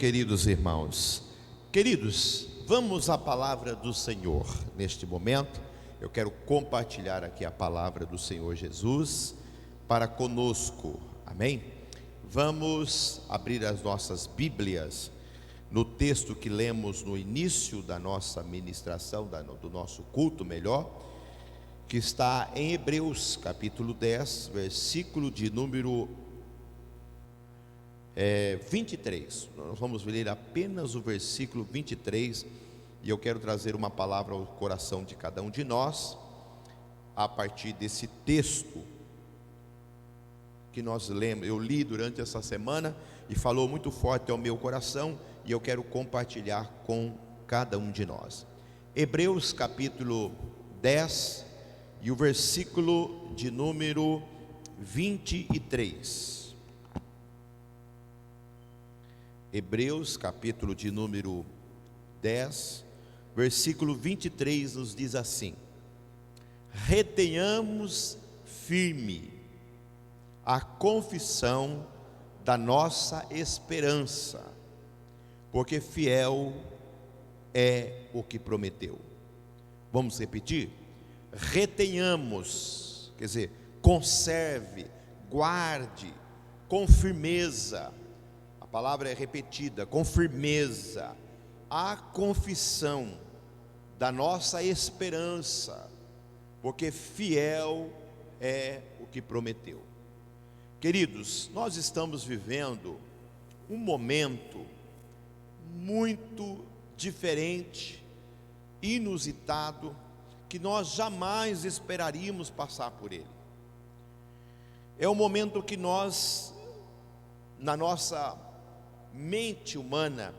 queridos irmãos. Queridos, vamos à palavra do Senhor. Neste momento, eu quero compartilhar aqui a palavra do Senhor Jesus para conosco. Amém? Vamos abrir as nossas Bíblias no texto que lemos no início da nossa ministração, do nosso culto melhor, que está em Hebreus capítulo 10, versículo de número 23. Nós vamos ler apenas o versículo 23, e eu quero trazer uma palavra ao coração de cada um de nós, a partir desse texto que nós lemos. Eu li durante essa semana e falou muito forte ao meu coração, e eu quero compartilhar com cada um de nós. Hebreus capítulo 10 e o versículo de número 23. Hebreus capítulo de número 10, versículo 23 nos diz assim: retenhamos firme a confissão da nossa esperança, porque fiel é o que prometeu. Vamos repetir? Retenhamos, quer dizer, conserve, guarde, com firmeza. A palavra é repetida, com firmeza, a confissão da nossa esperança, porque fiel é o que prometeu. Queridos, nós estamos vivendo um momento muito diferente, inusitado, que nós jamais esperaríamos passar por ele. É um momento que nós, na nossa mente humana,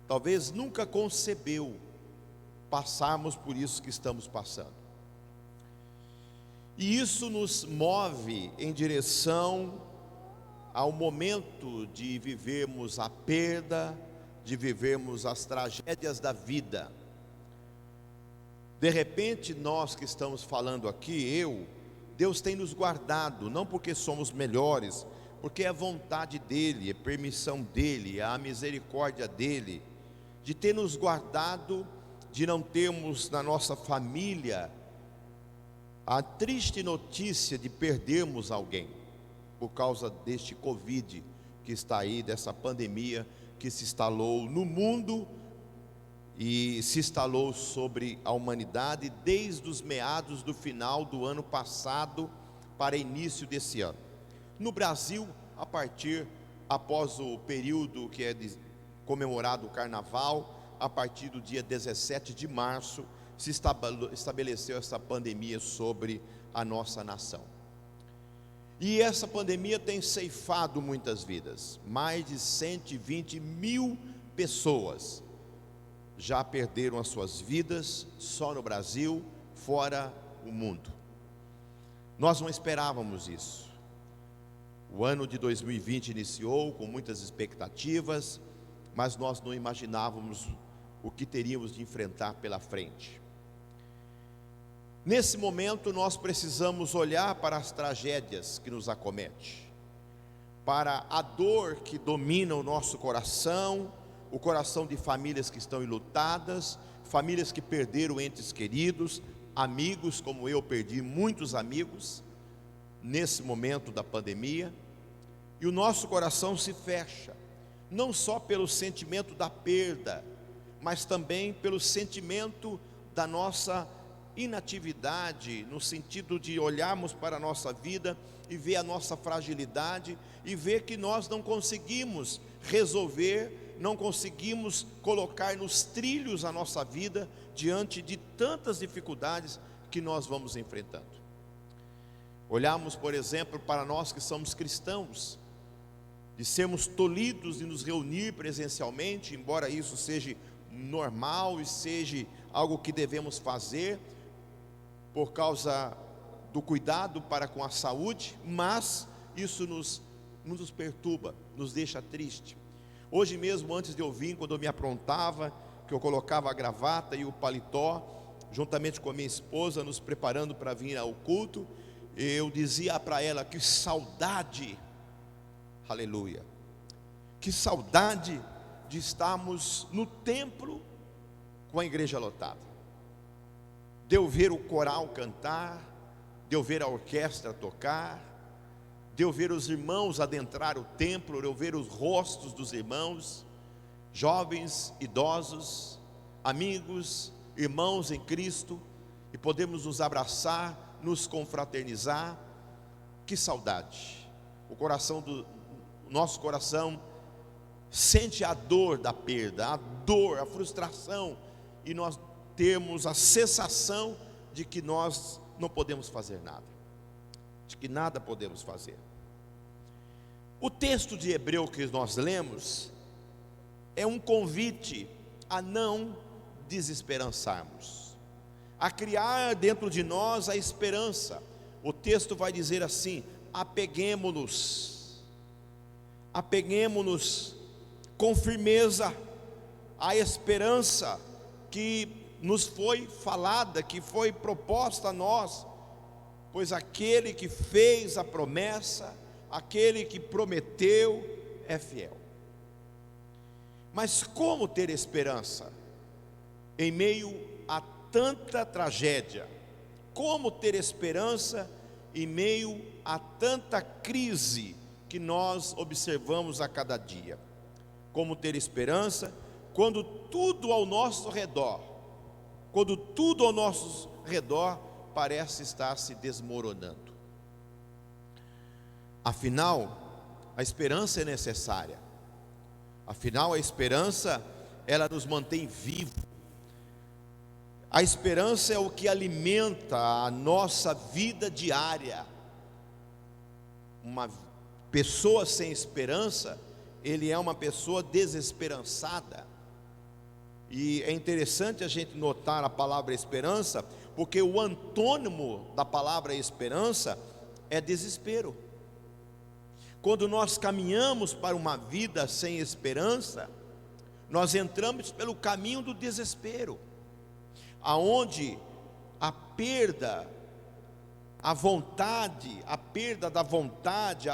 talvez nunca concebeu passarmos por isso que estamos passando. E isso nos move em direção ao momento de vivermos a perda, de vivermos as tragédias da vida. De repente, nós que estamos falando aqui, Deus tem nos guardado, não porque somos melhores, porque é a vontade dEle, é permissão dEle, é a misericórdia dEle, de ter nos guardado, de não termos na nossa família a triste notícia de perdermos alguém, por causa deste Covid que está aí, dessa pandemia que se instalou no mundo e se instalou sobre a humanidade desde os meados do final do ano passado para início desse ano. No Brasil, após o período que é comemorado o Carnaval, a partir do dia 17 de março, se estabeleceu essa pandemia sobre a nossa nação. E essa pandemia tem ceifado muitas vidas. Mais de 120 mil pessoas já perderam as suas vidas só no Brasil, fora o mundo. Nós não esperávamos isso. O ano de 2020 iniciou com muitas expectativas, mas nós não imaginávamos o que teríamos de enfrentar pela frente. Nesse momento nós precisamos olhar para as tragédias que nos acometem, para a dor que domina o nosso coração, o coração de famílias que estão enlutadas, famílias que perderam entes queridos, amigos, como eu perdi muitos amigos nesse momento da pandemia, e o nosso coração se fecha, não só pelo sentimento da perda, mas também pelo sentimento da nossa inatividade, no sentido de olharmos para a nossa vida e ver a nossa fragilidade, e ver que nós não conseguimos resolver, não conseguimos colocar nos trilhos a nossa vida, diante de tantas dificuldades que nós vamos enfrentando. Olhamos, por exemplo, para nós que somos cristãos, de sermos tolhidos de nos reunir presencialmente, embora isso seja normal e seja algo que devemos fazer, por causa do cuidado para com a saúde, mas isso nos perturba, nos deixa triste. Hoje mesmo, antes de eu vir, quando eu me aprontava, que eu colocava a gravata e o paletó, juntamente com a minha esposa, nos preparando para vir ao culto, eu dizia para ela: que saudade, aleluia, que saudade de estarmos no templo com a igreja lotada, de eu ver o coral cantar, de eu ver a orquestra tocar, de eu ver os irmãos adentrar o templo, de eu ver os rostos dos irmãos, jovens, idosos, amigos, irmãos em Cristo, e podemos nos abraçar, nos confraternizar. Que saudade! O nosso coração sente a dor da perda, a dor, a frustração, e nós temos a sensação de que nós não podemos fazer nada, de que nada podemos fazer. O texto de Hebreu que nós lemos é um convite a não desesperançarmos, a criar dentro de nós a esperança. O texto vai dizer assim: apeguemo-nos com firmeza à esperança que nos foi falada, que foi proposta a nós, pois aquele que fez a promessa, aquele que prometeu é fiel. Mas como ter esperança em meio a tanta tragédia? Como ter esperança em meio a tanta crise que nós observamos a cada dia? Como ter esperança quando tudo ao nosso redor, parece estar se desmoronando? Afinal, a esperança é necessária. Afinal, a esperança, ela nos mantém vivos. A esperança é o que alimenta a nossa vida diária. Uma pessoa sem esperança, ele é uma pessoa desesperançada. E é interessante a gente notar a palavra esperança, porque o antônimo da palavra esperança é desespero. Quando nós caminhamos para uma vida sem esperança, nós entramos pelo caminho do desespero, aonde a perda da vontade, a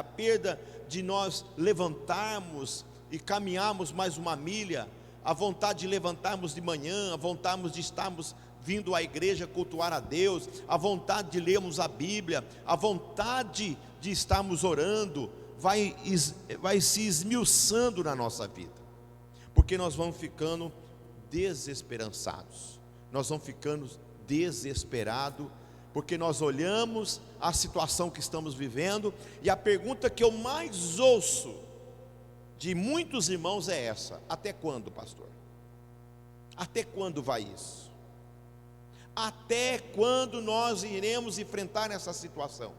perda de nós levantarmos e caminharmos mais uma milha, a vontade de levantarmos de manhã, a vontade de estarmos vindo à igreja cultuar a Deus, a vontade de lermos a Bíblia, a vontade de estarmos orando, vai se esmiuçando na nossa vida, porque nós vamos ficando desesperançados, nós vamos ficando desesperados, porque nós olhamos a situação que estamos vivendo, e a pergunta que eu mais ouço de muitos irmãos é essa: até quando, pastor? Até quando vai isso? Até quando nós iremos enfrentar essa situação?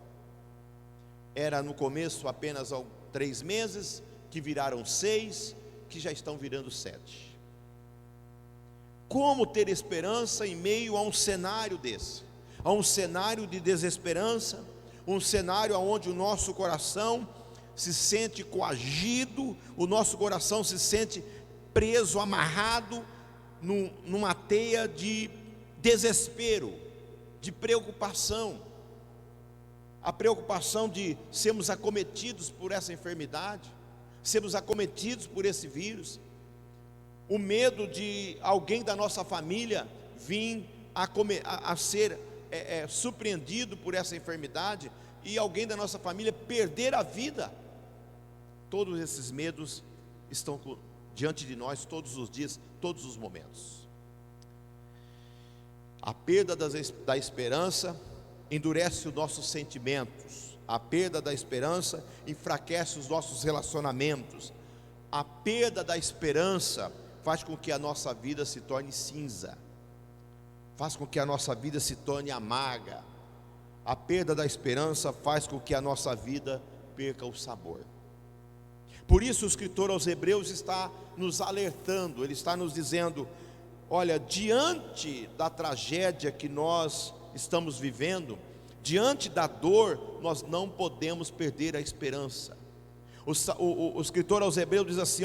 Era no começo apenas 3 meses, que viraram 6, que já estão virando 7. Como ter esperança em meio a um cenário desse? A um cenário de desesperança, um cenário onde o nosso coração se sente coagido, o nosso coração se sente preso, amarrado numa teia de desespero, de preocupação. A preocupação de sermos acometidos por essa enfermidade, sermos acometidos por esse vírus, o medo de alguém da nossa família vir a ser surpreendido por essa enfermidade, e alguém da nossa família perder a vida. Todos esses medos estão diante de nós todos os dias, todos os momentos. A perda da esperança endurece os nossos sentimentos, a perda da esperança enfraquece os nossos relacionamentos, a perda da esperança faz com que a nossa vida se torne cinza, faz com que a nossa vida se torne amarga, a perda da esperança faz com que a nossa vida perca o sabor. Por isso o escritor aos Hebreus está nos alertando, ele está nos dizendo: olha, diante da tragédia que nós estamos vivendo, diante da dor, nós não podemos perder a esperança. O escritor aos Hebreus diz assim: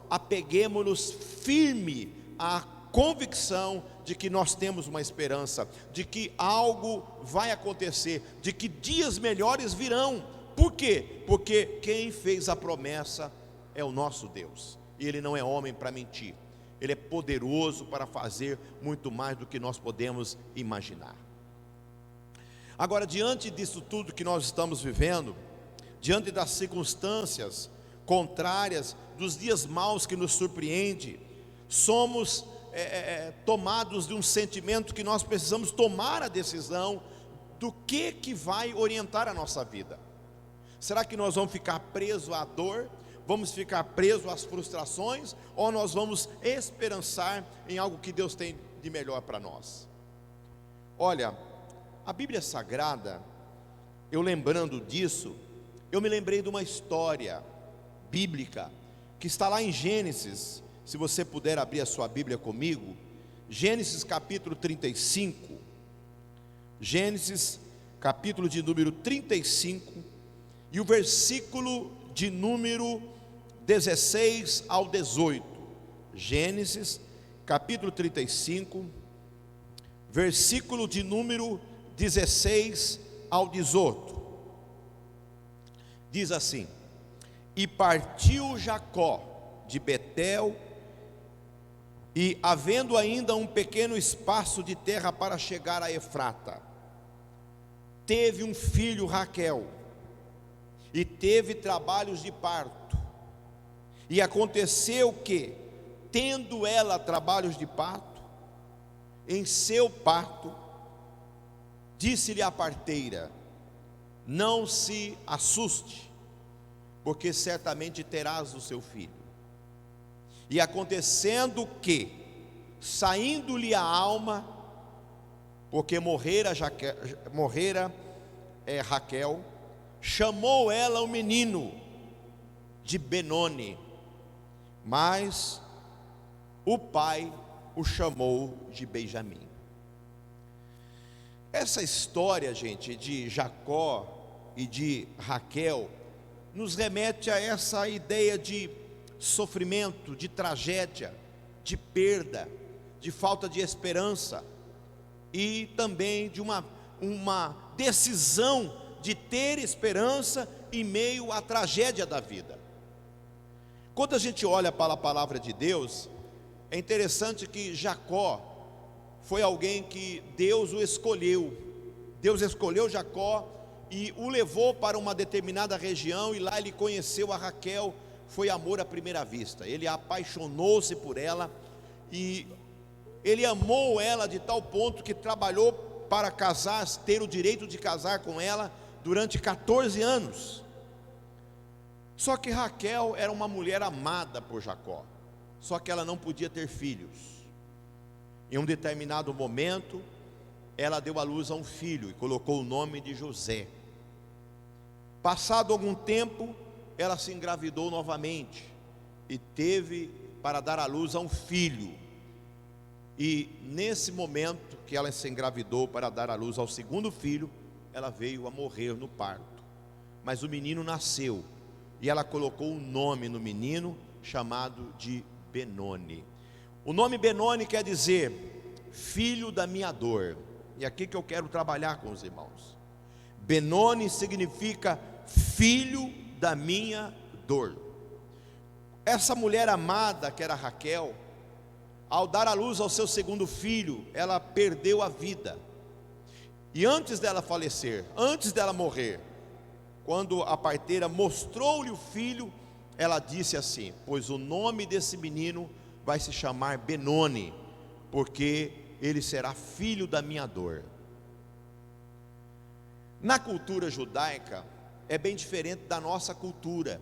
apeguemo-nos firme à convicção de que nós temos uma esperança, de que algo vai acontecer, de que dias melhores virão. Por quê? Porque quem fez a promessa é o nosso Deus. e Ele não é homem para mentir. Ele é poderoso para fazer muito mais do que nós podemos imaginar. Agora, diante disso tudo que nós estamos vivendo, diante das circunstâncias contrárias, dos dias maus que nos surpreende, somos tomados de um sentimento que nós precisamos tomar a decisão do que vai orientar a nossa vida. Será que nós vamos ficar presos à dor? Vamos ficar presos às frustrações? Ou nós vamos esperançar em algo que Deus tem de melhor para nós? Olha, a Bíblia Sagrada, eu lembrando disso, eu me lembrei de uma história bíblica que está lá em Gênesis. Se você puder abrir a sua Bíblia comigo, Gênesis capítulo 35, Gênesis capítulo de número 35, e o versículo de número 16 ao 18, Gênesis capítulo 35, versículo de número 16 ao 18, diz assim: E partiu Jacó de Betel, e havendo ainda um pequeno espaço de terra para chegar a Efrata, teve um filho Raquel, e teve trabalhos de parto. E aconteceu que, tendo ela trabalhos de parto, em seu parto, disse-lhe a parteira: Não se assuste, porque certamente terás o seu filho. E acontecendo que, saindo-lhe a alma, porque morrera Raquel, chamou ela o menino de Benoni, mas o pai o chamou de Benjamim. Essa história, gente, de Jacó e de Raquel, nos remete a essa ideia de sofrimento, de tragédia, de perda, de falta de esperança, e também de uma decisão de ter esperança em meio à tragédia da vida. Quando a gente olha para a palavra de Deus, é interessante que Jacó foi alguém que Deus o escolheu. Deus escolheu Jacó e o levou para uma determinada região, e lá ele conheceu a Raquel. Foi amor à primeira vista. Ele apaixonou-se por ela, e ele amou ela de tal ponto que trabalhou para casar, ter o direito de casar com ela durante 14 anos. Só que Raquel era uma mulher amada por Jacó, só que ela não podia ter filhos. Em um determinado momento, ela deu à luz a um filho e colocou o nome de José. Passado algum tempo, ela se engravidou novamente e teve para dar à luz a um filho. E nesse momento que ela se engravidou para dar à luz ao segundo filho, ela veio a morrer no parto. Mas o menino nasceu, e ela colocou um nome no menino chamado de Benoni. O nome Benoni quer dizer filho da minha dor. E aqui que eu quero trabalhar com os irmãos. Benoni significa filho da minha dor. Essa mulher amada, que era Raquel, ao dar à luz ao seu segundo filho, ela perdeu a vida. E antes dela falecer, antes dela morrer, quando a parteira mostrou-lhe o filho, ela disse assim: pois o nome desse menino vai se chamar Benoni, porque ele será filho da minha dor. Na cultura judaica é bem diferente da nossa cultura.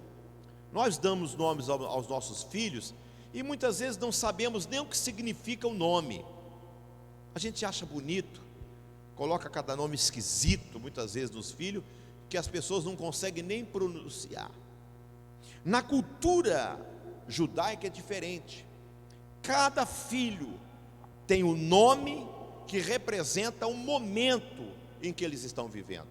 Nós damos nomes aos nossos filhos e muitas vezes não sabemos nem o que significa o nome. A gente acha bonito, coloca cada nome esquisito muitas vezes nos filhos, que as pessoas não conseguem nem pronunciar. Na cultura judaica é diferente. Cada filho tem um nome que representa um momento em que eles estão vivendo.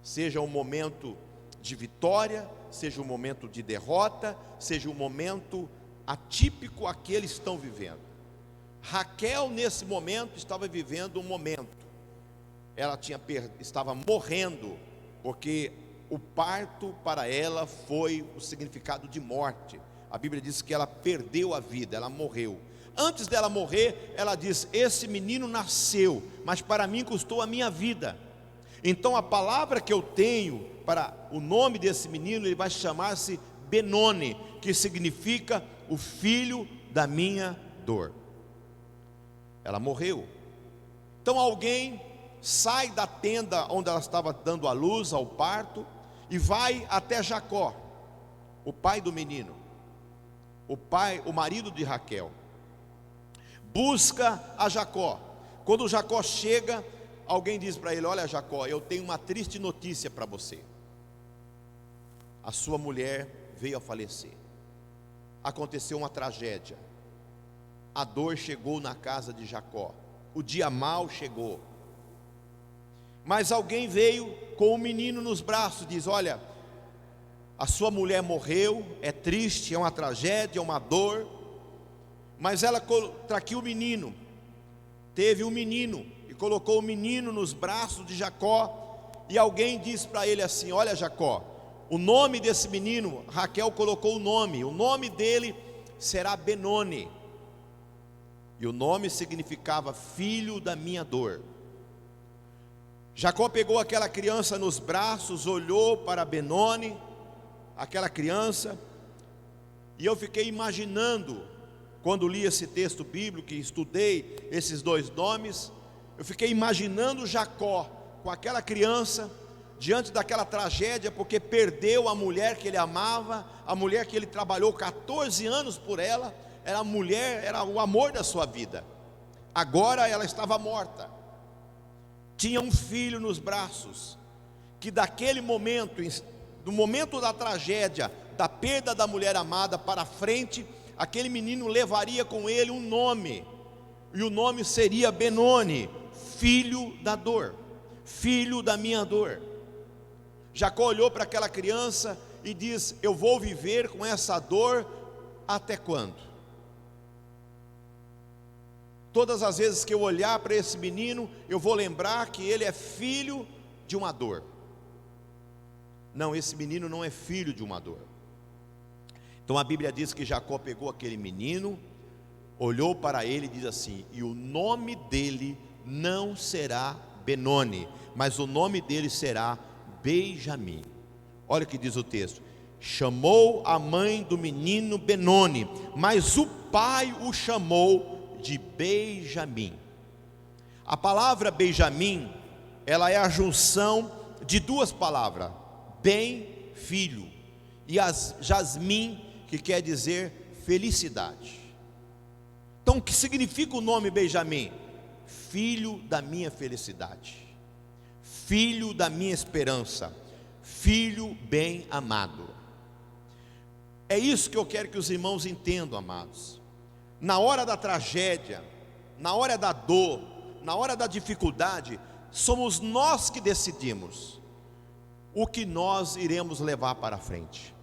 Seja um momento de vitória, seja um momento de derrota, seja um momento atípico a que eles estão vivendo. Raquel nesse momento estava vivendo um momento. Ela estava morrendo, porque o parto para ela foi o significado de morte. A Bíblia diz que ela perdeu a vida, ela morreu. Antes dela morrer, ela diz: esse menino nasceu, mas para mim custou a minha vida. Então a palavra que eu tenho para o nome desse menino, ele vai chamar-se Benoni, que significa o filho da minha dor. Ela morreu. Então alguém sai da tenda onde ela estava dando a luz ao parto e vai até Jacó, o pai do menino, o marido de Raquel. Busca a Jacó. Quando Jacó chega, alguém diz para ele: olha, Jacó, eu tenho uma triste notícia para você. A sua mulher veio a falecer. Aconteceu uma tragédia. A dor chegou na casa de Jacó. O dia mau chegou. Mas alguém veio com o menino nos braços, diz: olha, a sua mulher morreu, é triste, é uma tragédia, é uma dor, mas ela está aqui o menino, teve um menino, e colocou o menino nos braços de Jacó, e alguém disse para ele assim: olha, Jacó, o nome desse menino, Raquel colocou o nome dele será Benoni, e o nome significava filho da minha dor. Jacó pegou aquela criança nos braços, olhou para Benoni, aquela criança, e eu fiquei imaginando, quando li esse texto bíblico e estudei esses dois nomes, eu fiquei imaginando Jacó com aquela criança, diante daquela tragédia, porque perdeu a mulher que ele amava, a mulher que ele trabalhou 14 anos por ela, era a mulher, era o amor da sua vida. Agora ela estava morta. Tinha um filho nos braços, que daquele momento, do momento da tragédia, da perda da mulher amada para frente, aquele menino levaria com ele um nome, e o nome seria Benoni, filho da dor, filho da minha dor. Jacó olhou para aquela criança e diz: eu vou viver com essa dor até quando? Todas as vezes que eu olhar para esse menino, eu vou lembrar que ele é filho de uma dor. Não, esse menino não é filho de uma dor. Então a Bíblia diz que Jacó pegou aquele menino, olhou para ele e diz assim: e o nome dele não será Benoni, mas o nome dele será Benjamim. Olha o que diz o texto: chamou a mãe do menino Benoni, mas o pai o chamou de Benjamim. A palavra Benjamim, ela é a junção de duas palavras: bem, filho, e jasmim, que quer dizer felicidade. Então o que significa o nome Benjamim? Filho da minha felicidade, filho da minha esperança, filho bem amado. É isso que eu quero que os irmãos entendam, amados. Na hora da tragédia, na hora da dor, na hora da dificuldade, somos nós que decidimos o que nós iremos levar para frente.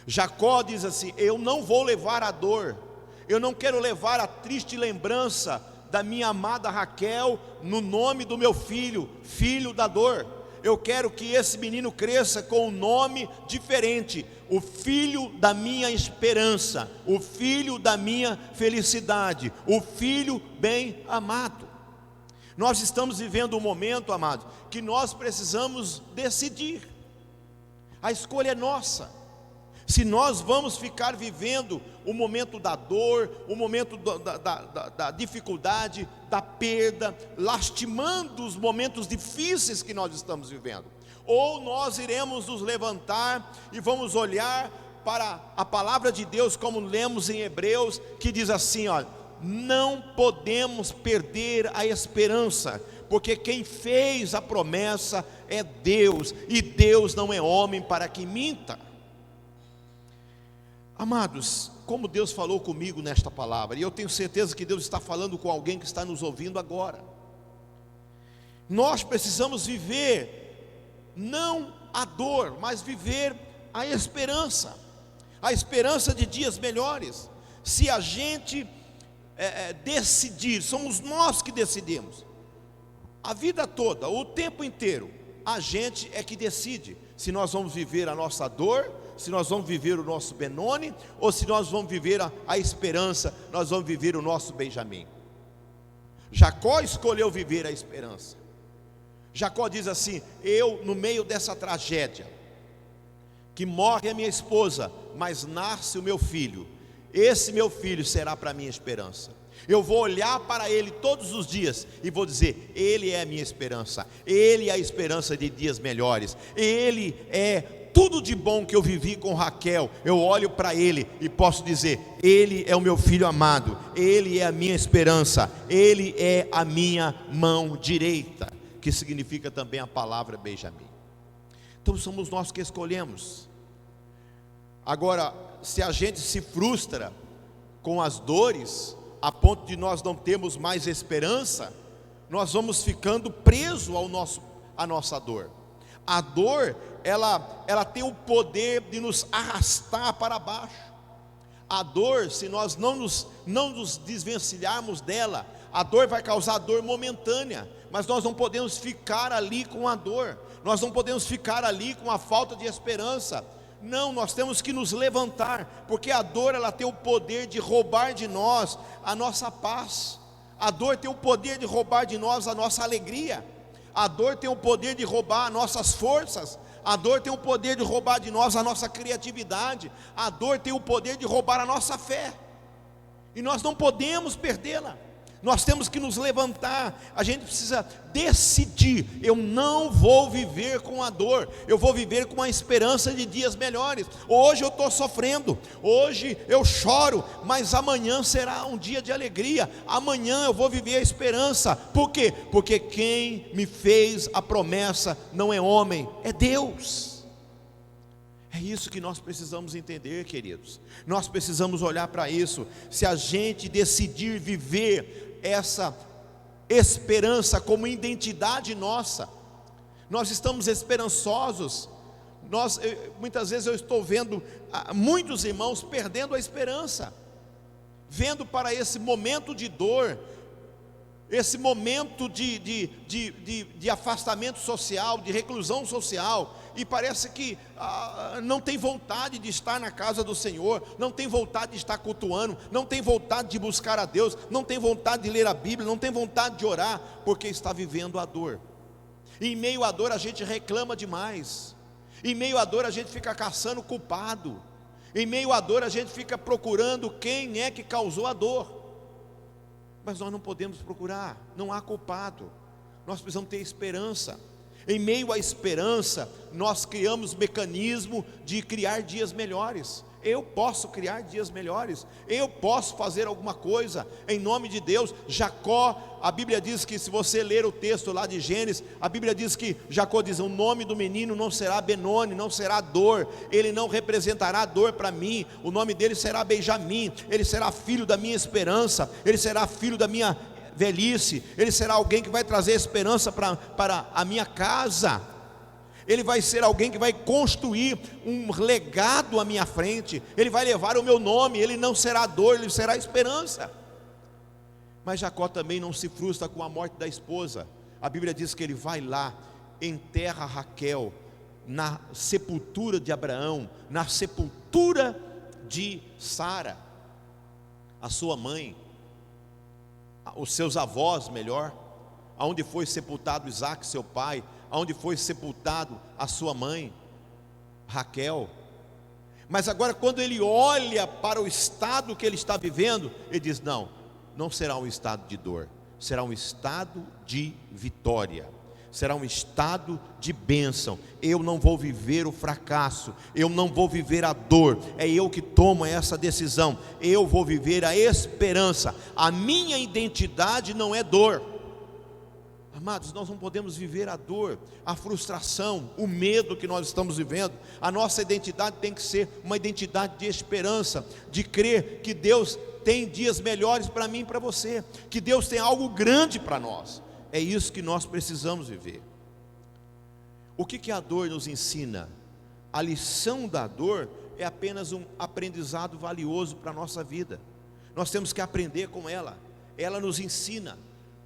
Jacó diz assim: eu não vou levar a dor, eu não quero levar a triste lembrança da minha amada Raquel no nome do meu filho, filho da dor. Eu quero que esse menino cresça com um nome diferente: o filho da minha esperança, o filho da minha felicidade, o filho bem amado. Nós estamos vivendo um momento, amados, que nós precisamos decidir. A escolha é nossa. Se nós vamos ficar vivendo o momento da dor, o momento da dificuldade, da perda, lastimando os momentos difíceis que nós estamos vivendo, ou nós iremos nos levantar e vamos olhar para a palavra de Deus, como lemos em Hebreus, que diz assim: olha, não podemos perder a esperança, porque quem fez a promessa é Deus, e Deus não é homem para que minta. Amados, como Deus falou comigo nesta palavra, e eu tenho certeza que Deus está falando com alguém que está nos ouvindo agora, nós precisamos viver não a dor, mas viver a esperança de dias melhores. Se a gente decidir, somos nós que decidimos, a vida toda, o tempo inteiro, a gente é que decide se nós vamos viver a nossa dor, se nós vamos viver o nosso Benoni, ou se nós vamos viver a esperança, nós vamos viver o nosso Benjamim. Jacó escolheu viver a esperança. Jacó diz assim: eu, no meio dessa tragédia, que morre a minha esposa, mas nasce o meu filho, esse meu filho será para mim esperança. Eu vou olhar para ele todos os dias e vou dizer: ele é a minha esperança, ele é a esperança de dias melhores, ele é tudo de bom que eu vivi com Raquel. Eu olho para ele e posso dizer: ele é o meu filho amado, ele é a minha esperança, ele é a minha mão direita, que significa também a palavra Benjamim. Então somos nós que escolhemos. Agora, se a gente se frustra com as dores, a ponto de nós não termos mais esperança, nós vamos ficando presos à nossa dor. A dor, ela tem o poder de nos arrastar para baixo. A dor, se nós não nos desvencilharmos dela, a dor vai causar dor momentânea, mas nós não podemos ficar ali com a dor, nós não podemos ficar ali com a falta de esperança. Não, nós temos que nos levantar, porque a dor, ela tem o poder de roubar de nós a nossa paz. A dor tem o poder de roubar de nós a nossa alegria. A dor tem o poder de roubar nossas forças. A dor tem o poder de roubar de nós a nossa criatividade. A dor tem o poder de roubar a nossa fé, e nós não podemos perdê-la. Nós temos que nos levantar. A gente precisa decidir: eu não vou viver com a dor, eu vou viver com a esperança de dias melhores. Hoje eu estou sofrendo, hoje eu choro, mas amanhã será um dia de alegria. Amanhã eu vou viver a esperança. Por quê? Porque quem me fez a promessa não é homem, é Deus. É isso que nós precisamos entender, queridos. Nós precisamos olhar para isso. Se a gente decidir viver essa esperança como identidade nossa, nós estamos esperançosos. Muitas vezes eu estou vendo muitos irmãos perdendo a esperança, vendo para esse momento de dor, esse momento de afastamento social, de reclusão social, e parece que não tem vontade de estar na casa do Senhor, não tem vontade de estar cultuando, não tem vontade de buscar a Deus, não tem vontade de ler a Bíblia, não tem vontade de orar, porque está vivendo a dor. E em meio à dor a gente reclama demais, em meio à dor a gente fica caçando culpado, em meio à dor a gente fica procurando quem é que causou a dor. Mas nós não podemos procurar, não há culpado. Nós precisamos ter esperança. Em meio à esperança, nós criamos mecanismo de criar dias melhores. Eu posso criar dias melhores, eu posso fazer alguma coisa, em nome de Deus. Jacó, a Bíblia diz que, se você ler o texto lá de Gênesis, a Bíblia diz que Jacó diz: o nome do menino não será Benoni, não será dor, ele não representará dor para mim, o nome dele será Benjamim, ele será filho da minha esperança, ele será filho da minha velhice, ele será alguém que vai trazer esperança para a minha casa. Ele vai ser alguém que vai construir um legado à minha frente. Ele vai levar o meu nome. Ele não será dor, ele será esperança. Mas Jacó também não se frustra com a morte da esposa. A Bíblia diz que ele vai lá, enterra Raquel na sepultura de Abraão, na sepultura de Sara, a sua mãe, os seus avós, melhor, aonde foi sepultado Isaac, seu pai, aonde foi sepultado a sua mãe, Raquel. Mas agora, quando ele olha para o estado que ele está vivendo, ele diz: não será um estado de dor, será um estado de vitória, será um estado de bênção. Eu não vou viver o fracasso, eu não vou viver a dor, é eu que tomo essa decisão, eu vou viver a esperança. A minha identidade não é dor. Amados, nós não podemos viver a dor, a frustração, o medo que nós estamos vivendo. A nossa identidade tem que ser uma identidade de esperança, de crer que Deus tem dias melhores para mim e para você, que Deus tem algo grande para nós. É isso que nós precisamos viver. O que a dor nos ensina? A lição da dor é apenas um aprendizado valioso para a nossa vida. Nós temos que aprender com ela. Ela nos ensina.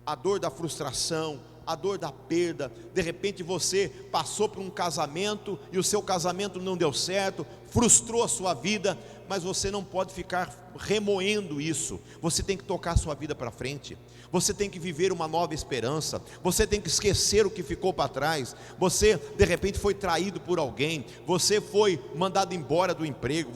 A dor da frustração, a dor da perda. De repente você passou por um casamento e o seu casamento não deu certo, frustrou a sua vida, mas você não pode ficar remoendo isso. Você tem que tocar a sua vida para frente. Você tem que viver uma nova esperança. Você tem que esquecer o que ficou para trás. Você de repente foi traído por alguém, você foi mandado embora do emprego,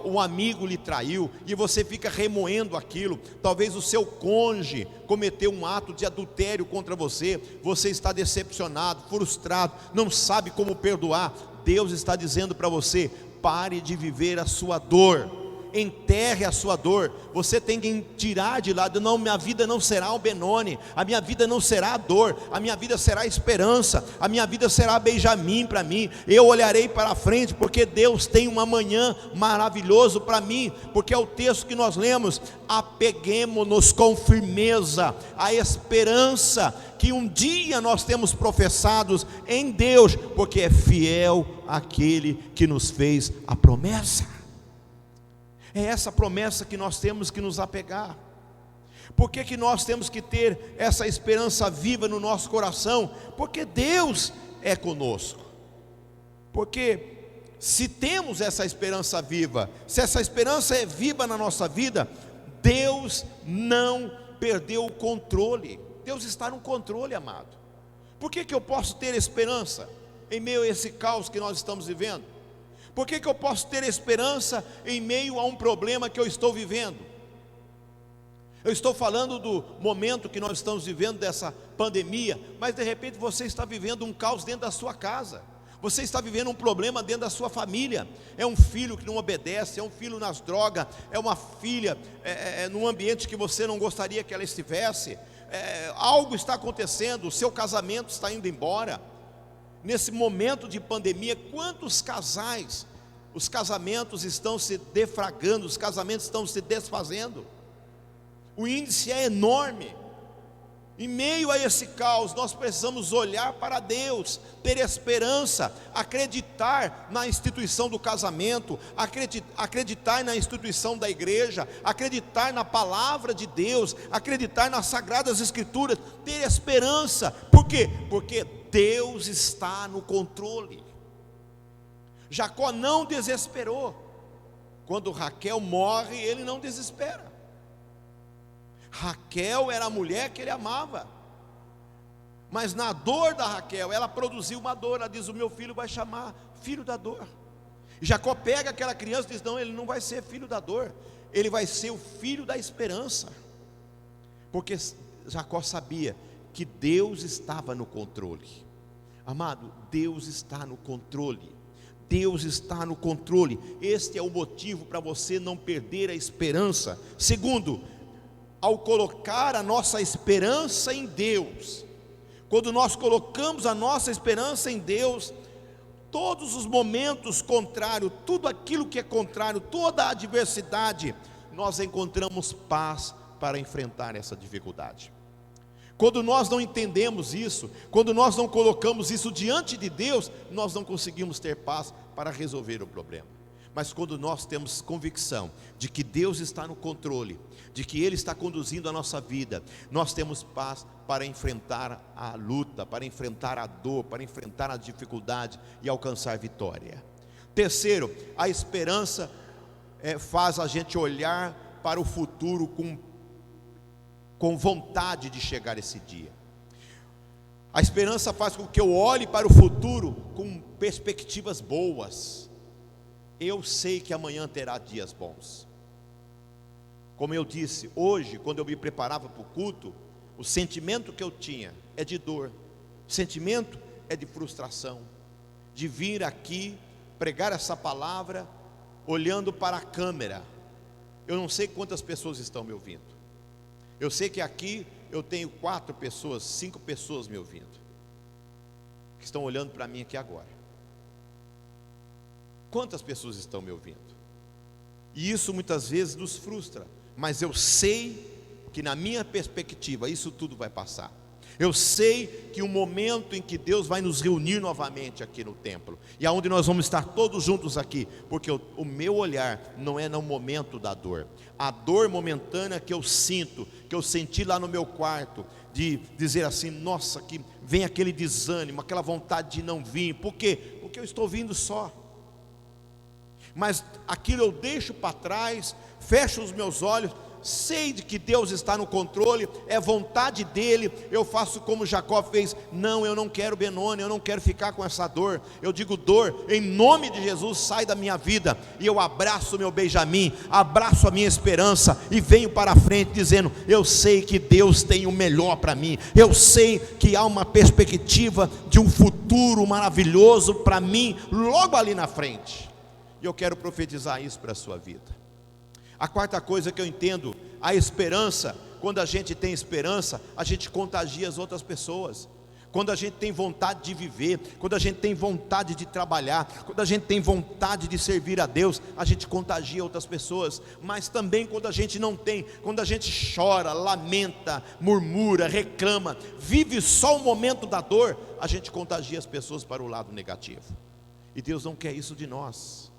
um amigo lhe traiu e você fica remoendo aquilo. Talvez o seu cônjuge cometeu um ato de adultério contra você. Você está decepcionado, frustrado, não sabe como perdoar. Deus está dizendo para você: pare de viver a sua dor, enterre a sua dor. Você tem que tirar de lado: não, minha vida não será um Benoni, a minha vida não será a dor, a minha vida será a esperança, a minha vida será Benjamim para mim. Eu olharei para frente, porque Deus tem um amanhã maravilhoso para mim. Porque é o texto que nós lemos: apeguemo-nos com firmeza à esperança que um dia nós temos professados em Deus, porque é fiel aquele que nos fez a promessa. É essa promessa que nós temos que nos apegar. Por que nós temos que ter essa esperança viva no nosso coração? Porque Deus é conosco. Porque se temos essa esperança viva, se essa esperança é viva na nossa vida, Deus não perdeu o controle. Deus está no controle, amado. Por que eu posso ter esperança em meio a esse caos que nós estamos vivendo? Por que eu posso ter esperança em meio a um problema que eu estou vivendo? Eu estou falando do momento que nós estamos vivendo, dessa pandemia, mas de repente você está vivendo um caos dentro da sua casa. Você está vivendo um problema dentro da sua família. É um filho que não obedece, é um filho nas drogas, é uma filha num ambiente que você não gostaria que ela estivesse. Algo está acontecendo, o seu casamento está indo embora. Nesse momento de pandemia, quantos casais, os casamentos estão se defragando, os casamentos estão se desfazendo. O índice é enorme. Em meio a esse caos, nós precisamos olhar para Deus, ter esperança, acreditar na instituição do casamento, acreditar na instituição da igreja, acreditar na palavra de Deus, acreditar nas sagradas escrituras, ter esperança. Por quê? Porque Deus está no controle. Jacó não desesperou. Quando Raquel morre, ele não desespera. Raquel era a mulher que ele amava, mas na dor da Raquel, ela produziu uma dor. Ela diz: o meu filho vai chamar filho da dor. E Jacó pega aquela criança e diz: não, ele não vai ser filho da dor, ele vai ser o filho da esperança. Porque Jacó sabia que Deus estava no controle. Amado, Deus está no controle. Deus está no controle. Este é o motivo para você não perder a esperança. Segundo, ao colocar a nossa esperança em Deus, quando nós colocamos a nossa esperança em Deus, todos os momentos contrários, tudo aquilo que é contrário, toda a adversidade, nós encontramos paz para enfrentar essa dificuldade. Quando nós não entendemos isso, quando nós não colocamos isso diante de Deus, nós não conseguimos ter paz para resolver o problema. Mas quando nós temos convicção de que Deus está no controle, de que Ele está conduzindo a nossa vida, nós temos paz para enfrentar a luta, para enfrentar a dor, para enfrentar a dificuldade e alcançar vitória. Terceiro, a esperança faz a gente olhar para o futuro com vontade de chegar esse dia. A esperança faz com que eu olhe para o futuro com perspectivas boas. Eu sei que amanhã terá dias bons. Como eu disse, hoje, quando eu me preparava para o culto, o sentimento que eu tinha é de dor, o sentimento é de frustração, de vir aqui, pregar essa palavra, olhando para a câmera. Eu não sei quantas pessoas estão me ouvindo. Eu sei que aqui eu tenho 4 pessoas, 5 pessoas me ouvindo, que estão olhando para mim aqui agora. Quantas pessoas estão me ouvindo? E isso muitas vezes nos frustra, mas eu sei que na minha perspectiva isso tudo vai passar. Eu sei que o momento em que Deus vai nos reunir novamente aqui no templo, e aonde nós vamos estar todos juntos aqui, porque o meu olhar não é no momento da dor. A dor momentânea que eu sinto, que eu senti lá no meu quarto, de dizer assim: nossa, que vem aquele desânimo, aquela vontade de não vir. Por quê? Porque eu estou vindo só. Mas aquilo eu deixo para trás, fecho os meus olhos, sei de que Deus está no controle, é vontade dele. Eu faço como Jacó fez: não, eu não quero Benoni, eu não quero ficar com essa dor. Eu digo: dor, em nome de Jesus, sai da minha vida. E eu abraço meu Benjamim, abraço a minha esperança e venho para a frente dizendo: eu sei que Deus tem o melhor para mim, eu sei que há uma perspectiva de um futuro maravilhoso para mim logo ali na frente. E eu quero profetizar isso para a sua vida. A quarta coisa que eu entendo: a esperança. Quando a gente tem esperança, a gente contagia as outras pessoas. Quando a gente tem vontade de viver, quando a gente tem vontade de trabalhar, quando a gente tem vontade de servir a Deus, a gente contagia outras pessoas. Mas também quando a gente não tem, quando a gente chora, lamenta, murmura, reclama, vive só o momento da dor, a gente contagia as pessoas para o lado negativo. E Deus não quer isso de nós.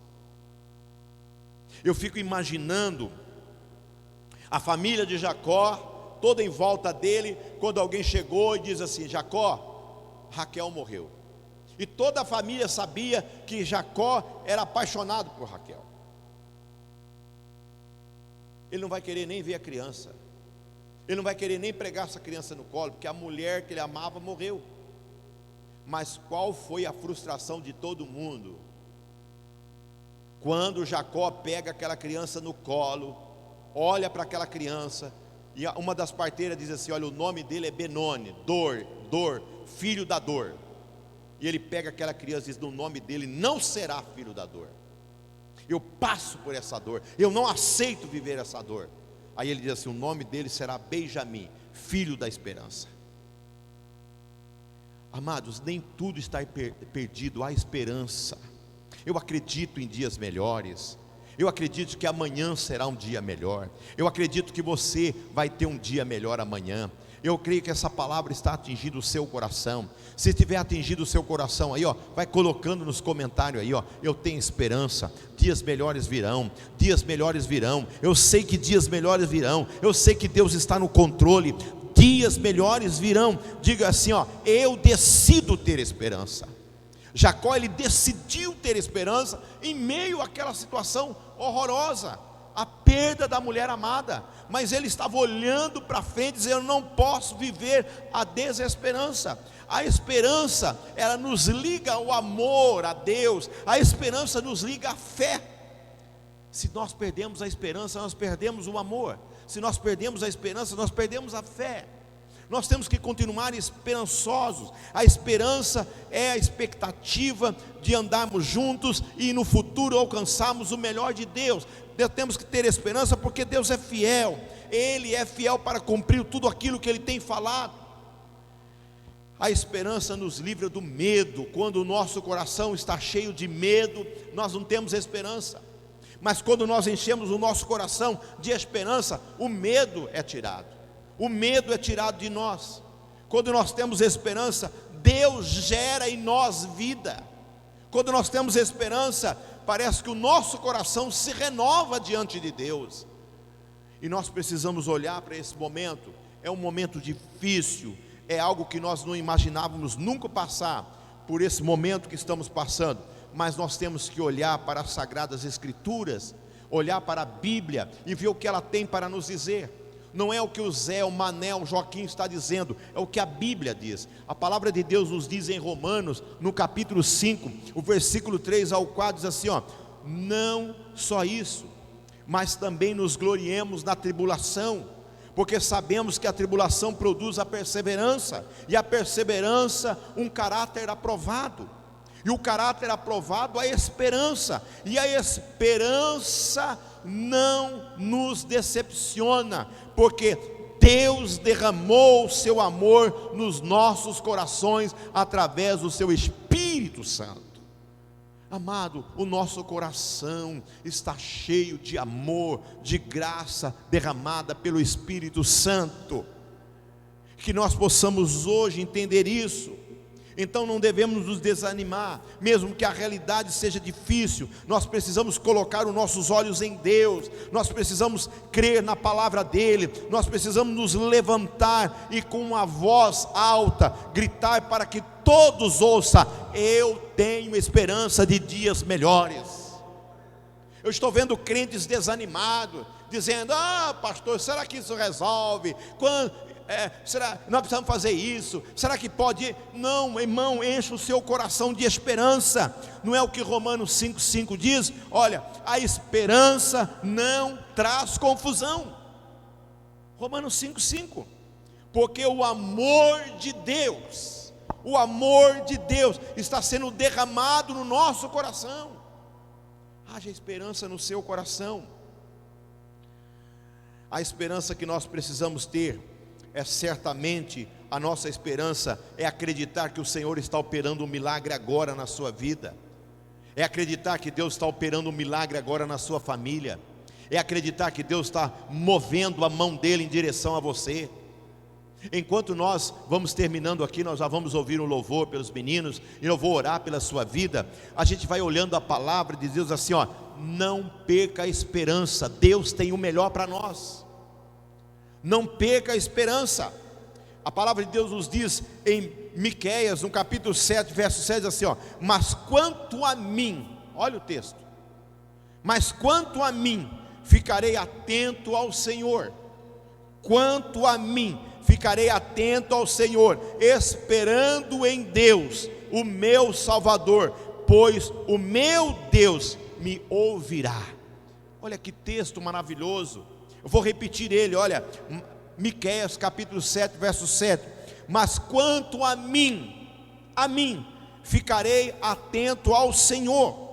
Eu fico imaginando a família de Jacó, toda em volta dele, quando alguém chegou e diz assim: Jacó, Raquel morreu. E toda a família sabia que Jacó era apaixonado por Raquel. Ele não vai querer nem ver a criança, ele não vai querer nem pegar essa criança no colo, porque a mulher que ele amava morreu. Mas qual foi a frustração de todo mundo quando Jacó pega aquela criança no colo, olha para aquela criança, e uma das parteiras diz assim: olha, o nome dele é Benoni, dor, filho da dor. E ele pega aquela criança e diz: no nome dele não será filho da dor. Eu passo por essa dor, eu não aceito viver essa dor. Aí ele diz assim: o nome dele será Benjamim, filho da esperança. Amados, nem tudo está perdido, há esperança. Eu acredito em dias melhores. Eu acredito que amanhã será um dia melhor. Eu acredito que você vai ter um dia melhor amanhã. Eu creio que essa palavra está atingindo o seu coração. Se tiver atingido o seu coração aí, vai colocando nos comentários aí, eu tenho esperança. Dias melhores virão, dias melhores virão. Eu sei que dias melhores virão. Eu sei que Deus está no controle. Dias melhores virão. Diga assim, eu decido ter esperança. Jacó, ele decidiu ter esperança em meio àquela situação horrorosa, a perda da mulher amada. Mas ele estava olhando para frente, dizendo: eu não posso viver a desesperança. A esperança, ela nos liga ao amor a Deus. A esperança nos liga à fé. Se nós perdemos a esperança, nós perdemos o amor. Se nós perdemos a esperança, nós perdemos a fé. Nós temos que continuar esperançosos. A esperança é a expectativa de andarmos juntos e no futuro alcançarmos o melhor de Deus. Temos que ter esperança porque Deus é fiel. Ele é fiel para cumprir tudo aquilo que Ele tem falado. A esperança nos livra do medo. Quando o nosso coração está cheio de medo, nós não temos esperança. Mas quando nós enchemos o nosso coração de esperança, o medo é tirado. O medo é tirado de nós. Quando nós temos esperança, Deus gera em nós vida. Quando nós temos esperança, parece que o nosso coração se renova diante de Deus. E nós precisamos olhar para esse momento. É um momento difícil, é algo que nós não imaginávamos nunca passar por esse momento que estamos passando. Mas nós temos que olhar para as Sagradas Escrituras, olhar para a Bíblia e ver o que ela tem para nos dizer. Não é o que o Zé, o Mané, o Joaquim está dizendo, é o que a Bíblia diz. A palavra de Deus nos diz em Romanos, no capítulo 5, o versículo 3 ao 4, diz assim, não só isso, mas também nos gloriemos na tribulação, porque sabemos que a tribulação produz a perseverança, e a perseverança um caráter aprovado, e o caráter aprovado a esperança, e a esperança não nos decepciona, porque Deus derramou o seu amor nos nossos corações através do seu Espírito Santo. Amado, o nosso coração está cheio de amor, de graça derramada pelo Espírito Santo. Que nós possamos hoje entender isso. Então não devemos nos desanimar, mesmo que a realidade seja difícil. Nós precisamos colocar os nossos olhos em Deus, nós precisamos crer na palavra dEle, nós precisamos nos levantar e com uma voz alta gritar para que todos ouçam: eu tenho esperança de dias melhores. Eu estou vendo crentes desanimados, dizendo: pastor, será que isso resolve? Será nós precisamos fazer isso? Será que pode? Não, irmão, enche o seu coração de esperança. Não é o que Romanos 5,5 diz? Olha, a esperança não traz confusão. Romanos 5,5. Porque o amor de Deus está sendo derramado no nosso coração. Haja esperança no seu coração. A esperança que nós precisamos ter é certamente, a nossa esperança é acreditar que o Senhor está operando um milagre agora na sua vida, é acreditar que Deus está operando um milagre agora na sua família, é acreditar que Deus está movendo a mão dEle em direção a você. Enquanto nós vamos terminando aqui, nós já vamos ouvir um louvor pelos meninos, e eu vou orar pela sua vida. A gente vai olhando a palavra de Deus assim, não perca a esperança, Deus tem o melhor para nós. Não perca a esperança. A palavra de Deus nos diz em Miqueias, no capítulo 7, verso 7, assim, mas quanto a mim, olha o texto, mas quanto a mim, ficarei atento ao Senhor. Quanto a mim, ficarei atento ao Senhor, esperando em Deus, o meu Salvador, pois o meu Deus me ouvirá. Olha que texto maravilhoso. Eu vou repetir ele, olha, Miqueias capítulo 7, verso 7. Mas quanto a mim, ficarei atento ao Senhor.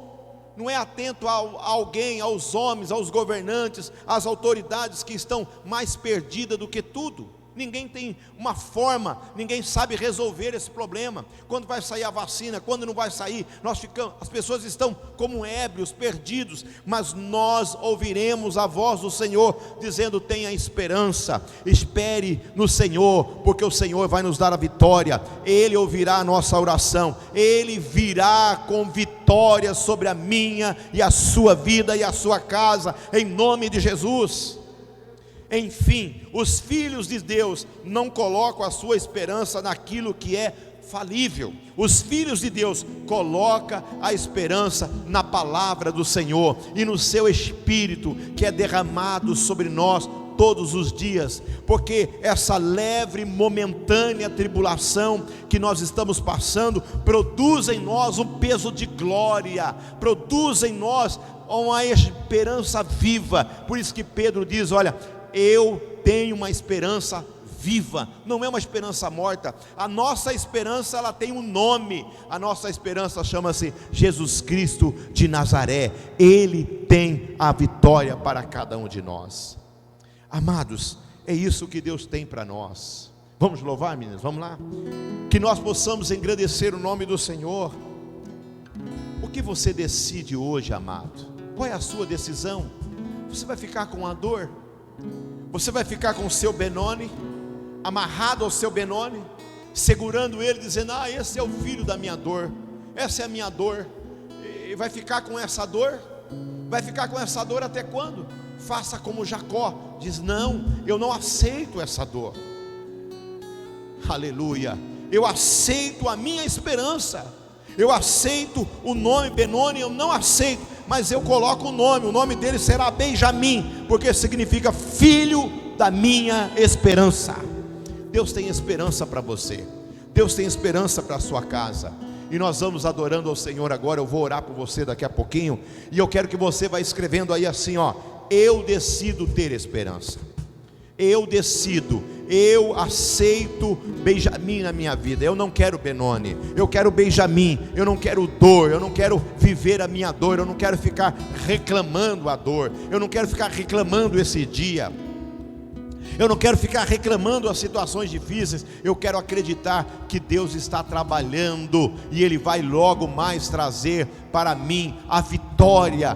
Não é atento a alguém, aos homens, aos governantes, às autoridades que estão mais perdidas do que tudo. Ninguém tem uma forma, ninguém sabe resolver esse problema. Quando vai sair a vacina, quando não vai sair, as pessoas estão como ébrios, perdidos. Mas nós ouviremos a voz do Senhor dizendo: tenha esperança, espere no Senhor, porque o Senhor vai nos dar a vitória. Ele ouvirá a nossa oração, Ele virá com vitória sobre a minha e a sua vida e a sua casa, em nome de Jesus. Enfim, os filhos de Deus não colocam a sua esperança naquilo que é falível. Os filhos de Deus colocam a esperança na palavra do Senhor e no seu Espírito, que é derramado sobre nós todos os dias, porque essa leve, momentânea tribulação que nós estamos passando produz em nós um peso de glória, produz em nós uma esperança viva. Por isso que Pedro diz: olha, eu tenho uma esperança viva, não é uma esperança morta. A nossa esperança, ela tem um nome. A nossa esperança chama-se Jesus Cristo de Nazaré. Ele tem a vitória para cada um de nós. Amados, é isso que Deus tem para nós. Vamos louvar, meninas? Vamos lá? Que nós possamos engrandecer o nome do Senhor. O que você decide hoje, amado? Qual é a sua decisão? Você vai ficar com a dor? Você vai ficar com o seu Benoni, amarrado ao seu Benoni, segurando ele, dizendo: esse é o filho da minha dor, essa é a minha dor, e vai ficar com essa dor? Vai ficar com essa dor até quando? Faça como Jacó, diz: não, eu não aceito essa dor. Aleluia, eu aceito a minha esperança, eu aceito o nome Benoni, eu não aceito, mas eu coloco o nome dele será Benjamim, porque significa filho da minha esperança. Deus tem esperança para você, Deus tem esperança para a sua casa, e nós vamos adorando ao Senhor agora. Eu vou orar por você daqui a pouquinho, e eu quero que você vá escrevendo aí assim, eu decido ter esperança, eu decido, eu aceito Benjamim na minha vida. Eu não quero Benoni, eu quero Benjamim. Eu não quero dor, eu não quero viver a minha dor, eu não quero ficar reclamando a dor, eu não quero ficar reclamando esse dia. Eu não quero ficar reclamando as situações difíceis. Eu quero acreditar que Deus está trabalhando e Ele vai logo mais trazer para mim a vitória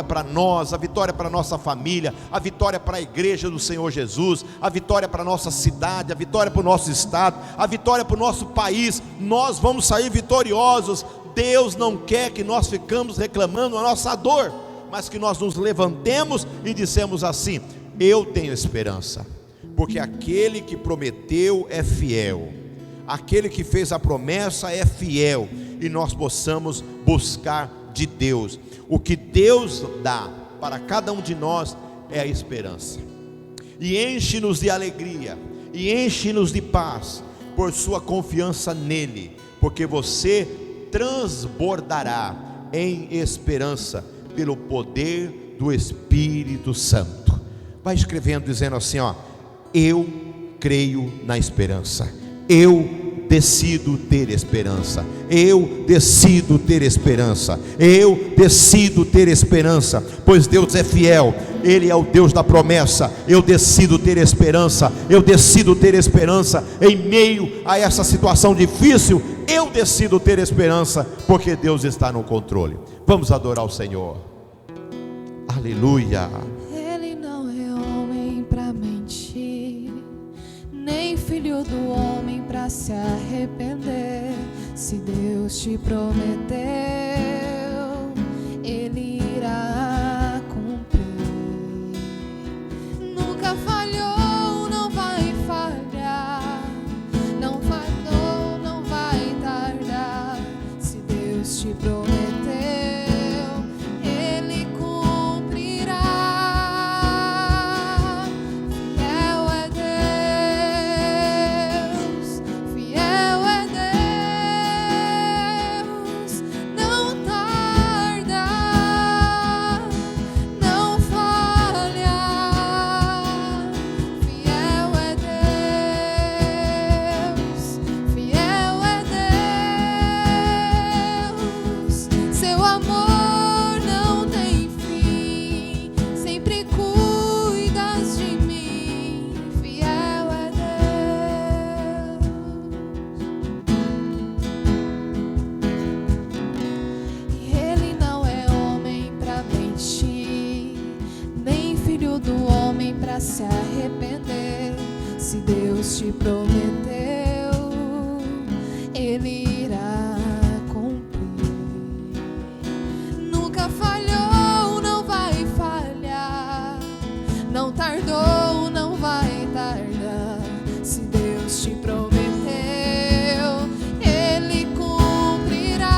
para nós, a vitória para a nossa família, a vitória para a igreja do Senhor Jesus, a vitória para a nossa cidade, a vitória para o nosso estado, a vitória para o nosso país. Nós vamos sair vitoriosos. Deus não quer que nós ficamos reclamando a nossa dor, mas que nós nos levantemos e dissemos assim: eu tenho esperança, porque aquele que prometeu é fiel, aquele que fez a promessa é fiel, e nós possamos buscar de Deus. O que Deus dá para cada um de nós é a esperança, e enche-nos de alegria, e enche-nos de paz, por sua confiança nele, porque você transbordará em esperança, pelo poder do Espírito Santo. Vai escrevendo dizendo assim, ó: eu creio na esperança, eu decido ter esperança, eu decido ter esperança, eu decido ter esperança, pois Deus é fiel, Ele é o Deus da promessa. Eu decido ter esperança, eu decido ter esperança em meio a essa situação difícil. Eu decido ter esperança, porque Deus está no controle. Vamos adorar o Senhor. Aleluia. Ele não é homem para mentir, nem filho do homem para se arrepender. Se Deus te prometeu, Ele irá cumprir. Nunca falhou, não vai falhar, não falhou, não vai tardar. Se Deus te prometeu, se arrepender. Se Deus te prometeu, Ele irá cumprir. Nunca falhou, não vai falhar, não tardou, não vai tardar. Se Deus te prometeu, Ele cumprirá.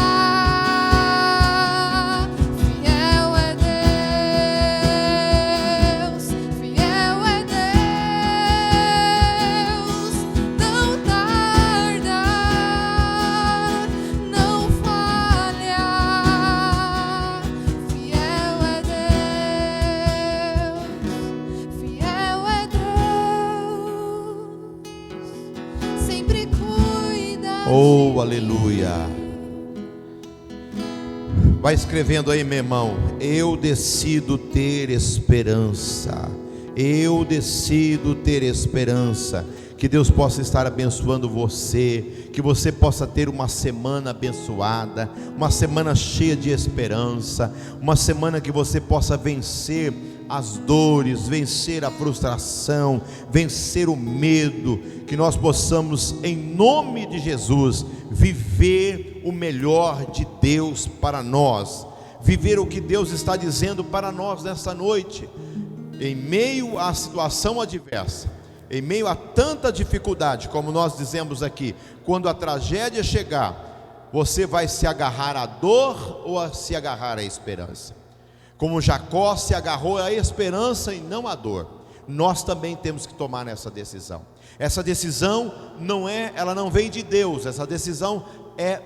Fiel é Deus, fiel é Deus, não tarda, não falha. Fiel é Deus, fiel é Deus, sempre cuida. Oh, aleluia. Vai escrevendo aí, meu irmão: eu decido ter esperança, eu decido ter esperança. Que Deus possa estar abençoando você, que você possa ter uma semana abençoada, uma semana cheia de esperança, uma semana que você possa vencer as dores, vencer a frustração, vencer o medo. Que nós possamos, em nome de Jesus, viver o melhor de Deus para nós, viver o que Deus está dizendo para nós nesta noite, em meio à situação adversa, em meio a tanta dificuldade, como nós dizemos aqui. Quando a tragédia chegar, você vai se agarrar à dor ou se agarrar à esperança? Como Jacó se agarrou à esperança e não à dor, nós também temos que tomar essa decisão. Essa decisão ela não vem de Deus, essa decisão é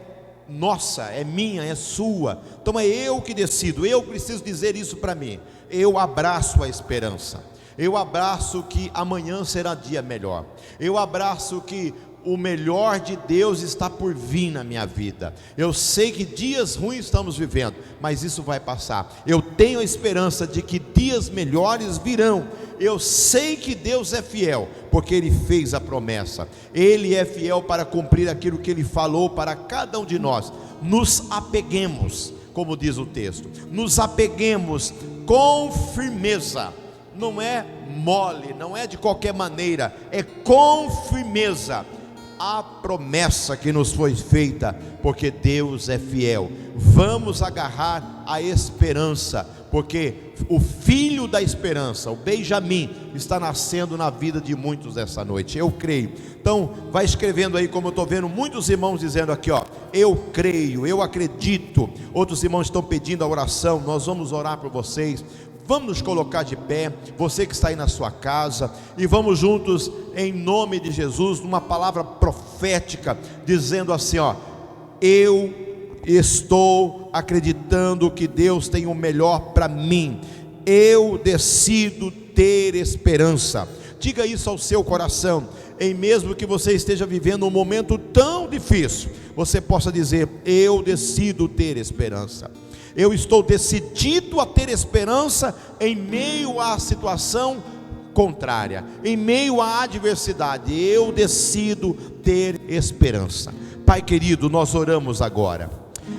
nossa, é minha, é sua. Então é eu que decido, eu preciso dizer isso para mim. Eu abraço a esperança, eu abraço que amanhã será dia melhor, eu abraço que o melhor de Deus está por vir na minha vida. Eu sei que dias ruins estamos vivendo, mas isso vai passar. Eu tenho a esperança de que dias melhores virão. Eu sei que Deus é fiel, porque Ele fez a promessa. Ele é fiel para cumprir aquilo que Ele falou para cada um de nós. Nos apeguemos, como diz o texto, nos apeguemos com firmeza. Não é mole, não é de qualquer maneira, é com firmeza a promessa que nos foi feita, porque Deus é fiel. Vamos agarrar a esperança, porque o filho da esperança, o Benjamim, está nascendo na vida de muitos essa noite, eu creio. Então vai escrevendo aí, como eu estou vendo muitos irmãos dizendo aqui, ó, eu creio, eu acredito. Outros irmãos estão pedindo a oração, nós vamos orar por vocês. Vamos nos colocar de pé, você que está aí na sua casa, e vamos juntos, em nome de Jesus, numa palavra profética, dizendo assim, ó, eu estou acreditando que Deus tem o melhor para mim, eu decido ter esperança. Diga isso ao seu coração, em mesmo que você esteja vivendo um momento tão difícil, você possa dizer, eu decido ter esperança. Eu estou decidido a ter esperança em meio à situação contrária, em meio à adversidade. Eu decido ter esperança. Pai querido, nós oramos agora.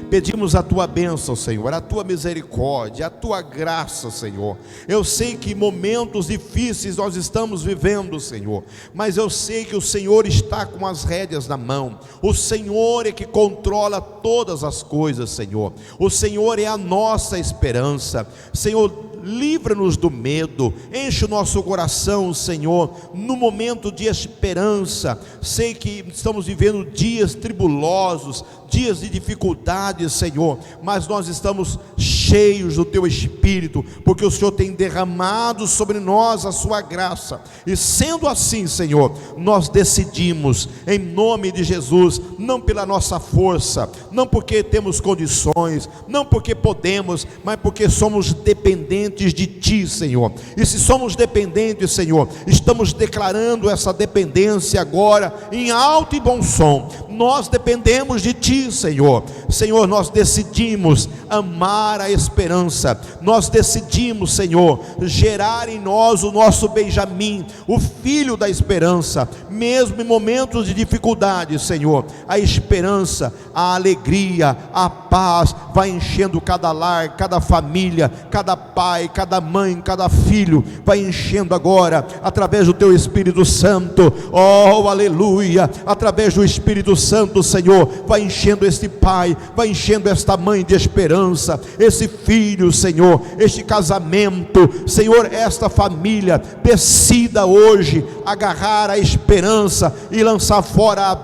Pedimos a tua bênção, Senhor, a tua misericórdia, a tua graça, Senhor. Eu sei que momentos difíceis nós estamos vivendo, Senhor, mas eu sei que o Senhor está com as rédeas na mão. O Senhor é que controla todas as coisas, Senhor. O Senhor é a nossa esperança. Senhor, livra-nos do medo, enche o nosso coração, Senhor, no momento de esperança. Sei que estamos vivendo dias tribulosos, dias de dificuldades, Senhor, mas nós estamos cheios do Teu Espírito, porque o Senhor tem derramado sobre nós a Sua graça, e sendo assim, Senhor, nós decidimos, em nome de Jesus, não pela nossa força, não porque temos condições, não porque podemos, mas porque somos dependentes de Ti, Senhor. E se somos dependentes, Senhor, estamos declarando essa dependência agora em alto e bom som. Nós dependemos de Ti, Senhor. Senhor, nós decidimos amar a esperança. Nós decidimos, Senhor, gerar em nós o nosso Benjamim, o filho da esperança. Mesmo em momentos de dificuldade, Senhor, a esperança, a alegria, a paz vai enchendo cada lar, cada família, cada pai, cada mãe, cada filho, vai enchendo agora, através do Teu Espírito Santo. Oh, aleluia, através do Espírito Santo, Senhor, vai enchendo este pai, vai enchendo esta mãe de esperança, esse filho, Senhor, este casamento, Senhor, esta família. Decida hoje agarrar a esperança e lançar fora a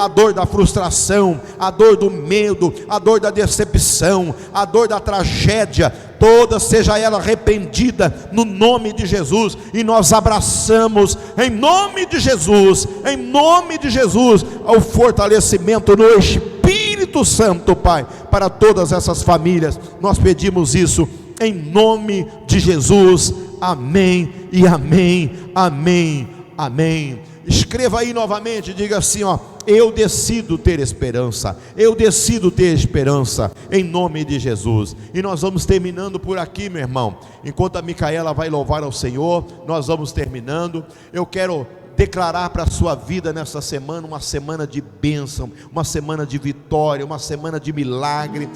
dor da frustração, a dor do medo, a dor da decepção, a dor da tragédia. Toda seja ela arrependida no nome de Jesus, e nós abraçamos em nome de Jesus, o fortalecimento no Espírito Santo, Pai, para todas essas famílias. Nós pedimos isso em nome de Jesus. Amém e amém, amém, amém. Escreva aí novamente, diga assim, ó, eu decido ter esperança, eu decido ter esperança, em nome de Jesus. E nós vamos terminando por aqui, meu irmão. Enquanto a Micaela vai louvar ao Senhor, nós vamos terminando. Eu quero declarar para a sua vida nessa semana, uma semana de bênção, uma semana de vitória, uma semana de milagre,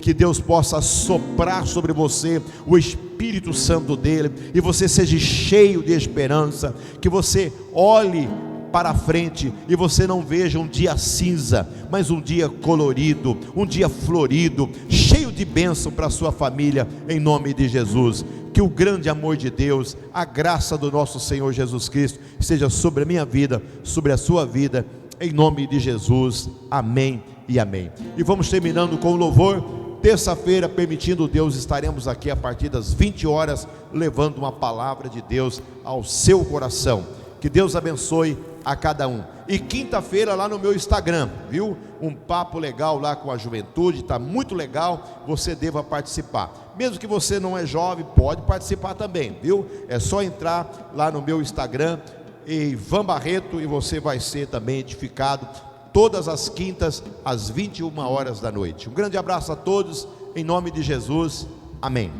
que Deus possa soprar sobre você o Espírito Santo dele, e você seja cheio de esperança, que você olhe para frente e você não veja um dia cinza, mas um dia colorido, um dia florido, cheio de bênção para a sua família, em nome de Jesus. Que o grande amor de Deus, a graça do nosso Senhor Jesus Cristo esteja sobre a minha vida, sobre a sua vida, em nome de Jesus, amém e amém. E vamos terminando com o louvor. Terça-feira, permitindo Deus, estaremos aqui a partir das 20 horas, levando uma palavra de Deus ao seu coração. Que Deus abençoe a cada um. E quinta-feira lá no meu Instagram, viu? Um papo legal lá com a juventude, está muito legal, você deva participar. Mesmo que você não é jovem, pode participar também, viu? É só entrar lá no meu Instagram, Ivan Barreto, e você vai ser também edificado todas as quintas às 21 horas da noite. Um grande abraço a todos, em nome de Jesus, amém.